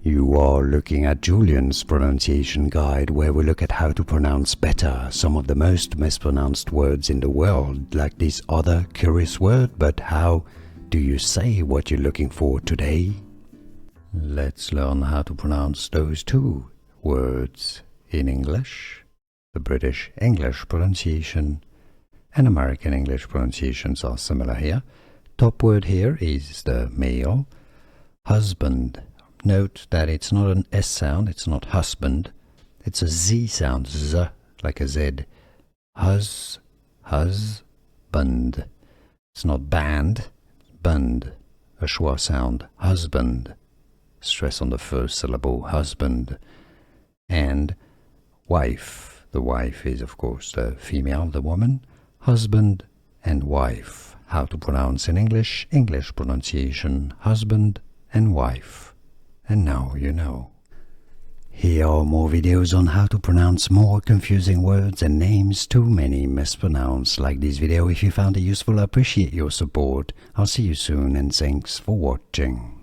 You are looking at Julian's pronunciation guide, where we look at how to pronounce better some of the most mispronounced words in the world, like this other curious word. But how do you say what you're looking for today? Let's learn how to pronounce those two words in English. The British English pronunciation and American English pronunciations are similar here. Top word here is the male, husband. Note that it's not an S sound, it's not husband, it's a Z sound, Z, like a Z. Husband. It's not band, bund, a schwa sound, husband. Stress on the first syllable, husband. And wife. The wife is, of course, the female, the woman. Husband and wife. How to pronounce in English, English pronunciation, husband and wife. And now you know. Here are more videos on how to pronounce more confusing words and names too many mispronounced. Like this video if you found it useful. I appreciate your support. I'll see you soon and thanks for watching.